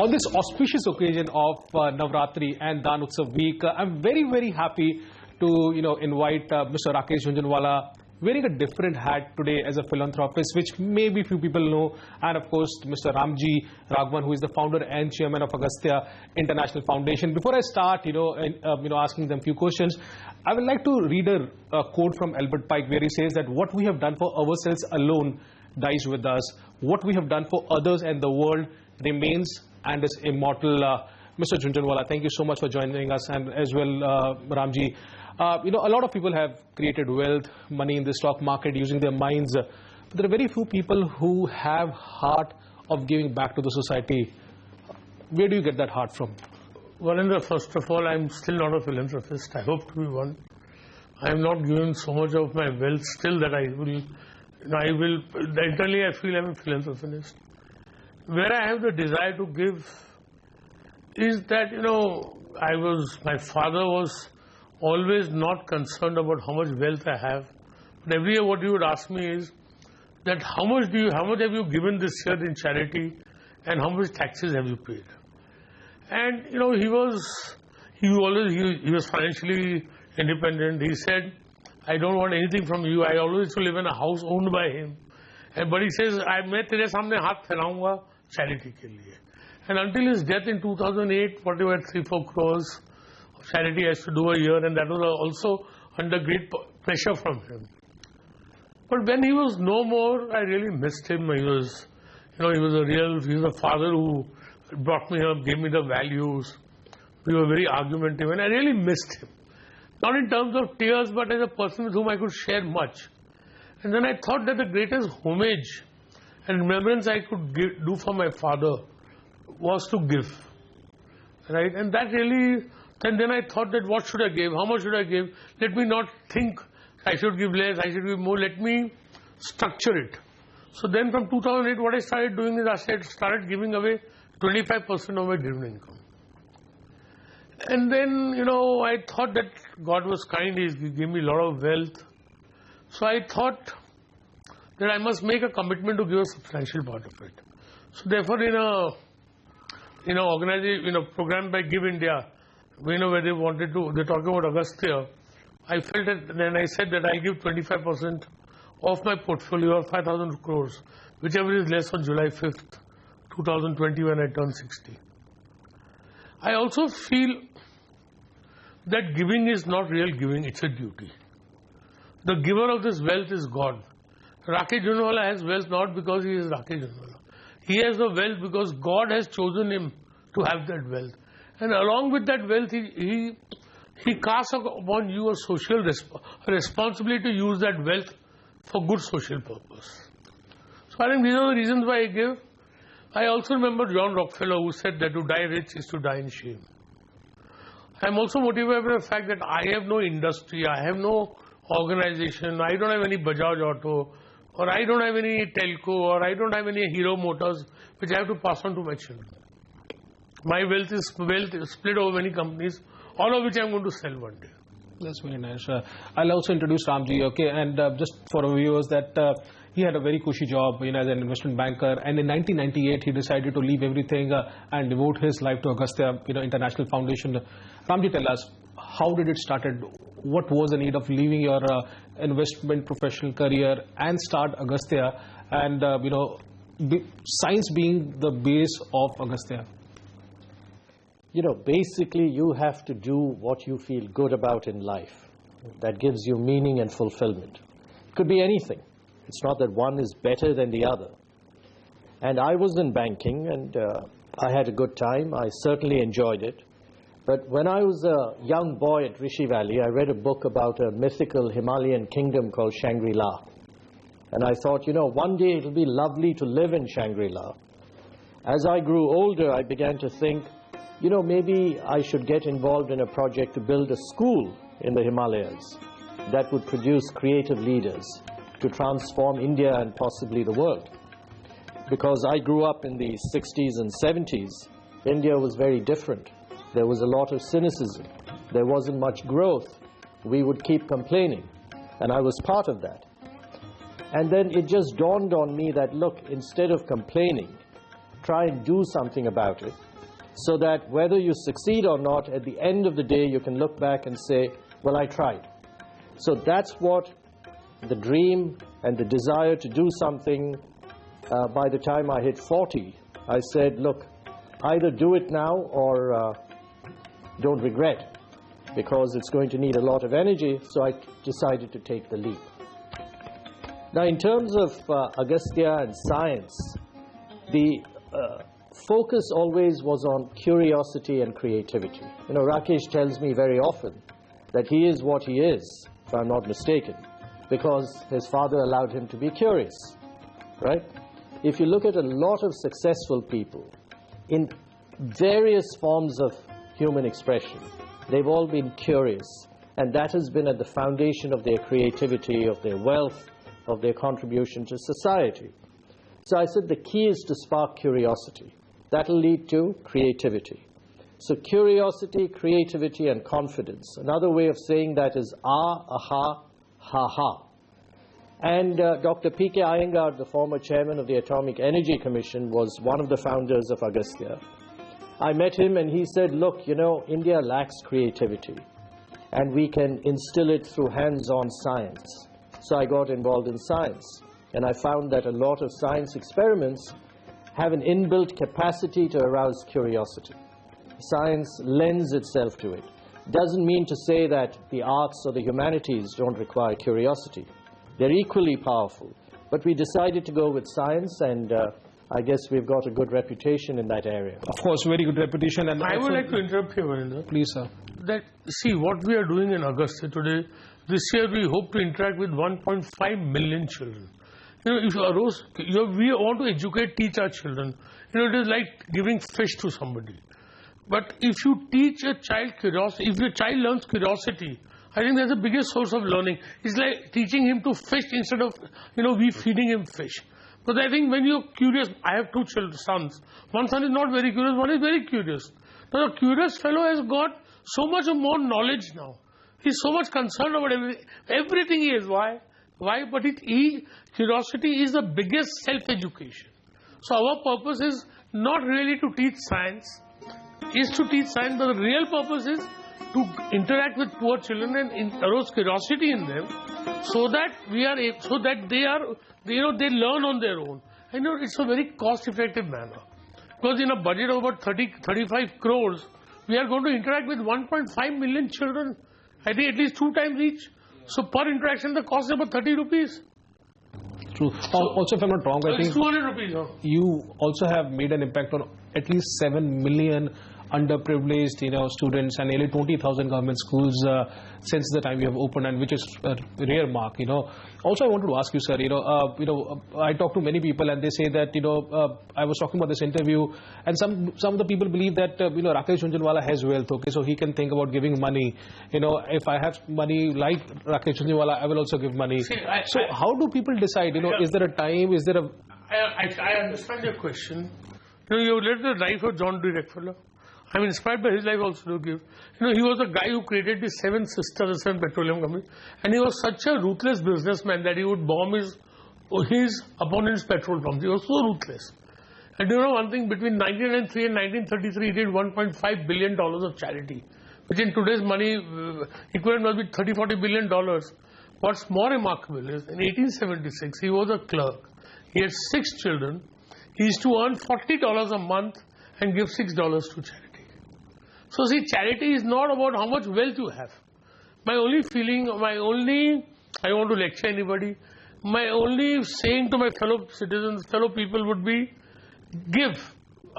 On this auspicious occasion of Navratri and Daan Utsav week, I'm very happy to invite Mr. Rakesh Jhunjhunwala, wearing a different hat today as a philanthropist, which maybe few people know, and of course Mr. Ramji Raghavan, who is the founder and chairman of Agastya International Foundation. Before I start, asking them few questions, I would like to read a quote from Albert Pike, where he says that what we have done for ourselves alone dies with us. What we have done for others and the world remains and is immortal. Mr. Jhunjhunwala, thank you so much for joining us, and as well Ramji. A lot of people have created wealth, money in the stock market using their minds. But there are very few people who have heart of giving back to the society. Where do you get that heart from? Well, first of all, I'm still not a philanthropist. I hope to be one. I am not given so much of my wealth still that internally I feel I'm a philanthropist. Where I have the desire to give is that, my father was always not concerned about how much wealth I have. But every year what you would ask me is that how much have you given this year in charity and how much taxes have you paid? And he was financially independent. He said, I don't want anything from you. I always used to live in a house owned by him. But he says, मैं तेरे सामने हाथ फैलाऊंगा charity के लिए. And until his death in 2008, whatever 3-4 crores of charity has to do a year, and that was also under great pressure from him. But when he was no more, I really missed him. He was a father who brought me up, gave me the values. We were very argumentative, and I really missed him. Not in terms of tears, but as a person with whom I could share much. And then I thought that the greatest homage and remembrance I could do for my father was to give. Right? And that really, and then I thought that what should I give? How much should I give? Let me not think I should give less, I should give more. Let me structure it. So then from 2008, what I started doing is I started giving away 25% of my dividend income. And then, I thought that God was kind, He gave me a lot of wealth. So I thought that I must make a commitment to give a substantial part of it. So therefore, in a organization, program by Give India, where they're talking about Agastya, I felt that, then I said that I give 25% of my portfolio, or 5,000 crores, whichever is less, on July 5th, 2020, when I turned 60. I also feel that giving is not real giving, it's a duty. The giver of this wealth is God. Rakesh Jhunjhunwala has wealth not because he is Rakesh Jhunjhunwala. He has the wealth because God has chosen him to have that wealth. And along with that wealth, he casts upon you a social responsibility to use that wealth for good social purpose. So I think these are the reasons why I give. I also remember John Rockefeller, who said that to die rich is to die in shame. I am also motivated by the fact that I have no industry, I have no organization, I don't have any Bajaj Auto, or I don't have any telco, or I don't have any Hero Motors, which I have to pass on to my children. My wealth is split over many companies, all of which I am going to sell one day. That's very nice. I'll also introduce Ramji, okay, and just for our viewers, that he had a very cushy job as an investment banker, and in 1998 he decided to leave everything and devote his life to Agastya International Foundation. Ramji, tell us, how did it started? What was the need of leaving your investment professional career and start Agastya, and science being the base of Agastya? Basically you have to do what you feel good about in life. That gives you meaning and fulfillment. It could be anything. It's not that one is better than the other. And I was in banking, and I had a good time. I certainly enjoyed it. But when I was a young boy at Rishi Valley, I read a book about a mythical Himalayan kingdom called Shangri-La. And I thought, one day it'll be lovely to live in Shangri-La. As I grew older, I began to think, maybe I should get involved in a project to build a school in the Himalayas that would produce creative leaders to transform India and possibly the world. Because I grew up in the 60s and 70s, India was very different. There was a lot of cynicism. There wasn't much growth. We would keep complaining, and I was part of that. And then it just dawned on me that, look, instead of complaining, try and do something about it so that whether you succeed or not, at the end of the day, you can look back and say, well, I tried. So that's what the dream and the desire to do something, by the time I hit 40, I said, look, either do it now or don't regret, because it's going to need a lot of energy, so I decided to take the leap. Now, in terms of Agastya and science, the focus always was on curiosity and creativity. You know, Rakesh tells me very often that he is what he is, if I'm not mistaken, because his father allowed him to be curious, right? If you look at a lot of successful people in various forms of human expression, they've all been curious, and that has been at the foundation of their creativity, of their wealth, of their contribution to society. So I said the key is to spark curiosity. That'll lead to creativity. So curiosity, creativity, and confidence. Another way of saying that is aha, ha, ha. And Dr. P.K. Iyengar, the former chairman of the Atomic Energy Commission, was one of the founders of Agastya. I met him and he said, look, you know, India lacks creativity, and we can instill it through hands-on science. So I got involved in science, and I found that a lot of science experiments have an inbuilt capacity to arouse curiosity. Science lends itself to it. Doesn't mean to say that the arts or the humanities don't require curiosity. They're equally powerful. But we decided to go with science, and I guess we've got a good reputation in that area. Of course, very good reputation. And I would like to interrupt here, Varinder. Please, sir. That, see, what we are doing in Augusta today, this year we hope to interact with 1.5 million children. You know, if we want to educate, teach our children. You know, it is like giving fish to somebody. But if you teach a child curiosity, if your child learns curiosity, I think that's the biggest source of learning. It's like teaching him to fish instead of, you know, we feeding him fish. But I think when you're curious, I have two sons. One son is not very curious, one is very curious. Now, the curious fellow has got so much more knowledge now. He's so much concerned about everything he is. Why? But curiosity is the biggest self-education. So our purpose is not really to teach science, is to teach science, but the real purpose is to interact with poor children and arouse curiosity in them, so that they learn on their own. I know it's a very cost-effective manner, because in a budget of about 35 crores, we are going to interact with 1.5 million children. I think at least 2 times each. So per interaction, the cost is about 30 rupees. True. Also, if I'm not wrong, I think 200 rupees. Huh? You also have made an impact on at least 7 million underprivileged, students, and nearly 20,000 government schools since the time you have opened, and which is a rare mark. Also, I wanted to ask you, sir. I talk to many people, and they say that I was talking about this interview, and some of the people believe that Rakesh Jhunjhunwala has wealth. Okay, so he can think about giving money. If I have money like Rakesh Jhunjhunwala, I will also give money. See, how do people decide? Is there a time? Is there a? I understand your question. You read the life of John D. Rockefeller. I'm inspired by his life also to give. He was the guy who created the 7 sisters, 7 petroleum companies, and he was such a ruthless businessman that he would bomb his opponent's petrol pumps. He was so ruthless. And one thing, between 1903 and 1933, he did $1.5 billion of charity, which in today's money, equivalent must be $30-40 billion. What's more remarkable is, in 1876, he was a clerk. He had 6 children. He used to earn $40 a month and give $6 to charity. So see, charity is not about how much wealth you have. I don't want to lecture anybody, my only saying to my fellow citizens, fellow people would be, give,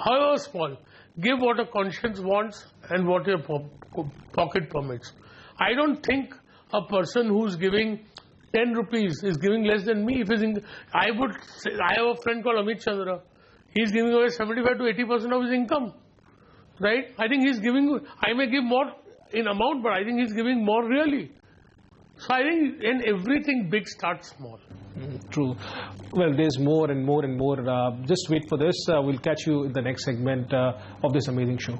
however small, give what a conscience wants and what your pocket permits. I don't think a person who's giving 10 rupees is giving less than me. I have a friend called Amit Chandra. He's giving away 75 to 80% of his income. Right? I think he's giving, I may give more in amount, but I think he's giving more really. So I think in everything big starts small. True. Well, there's more and more and more. Just wait for this. We'll catch you in the next segment of this amazing show.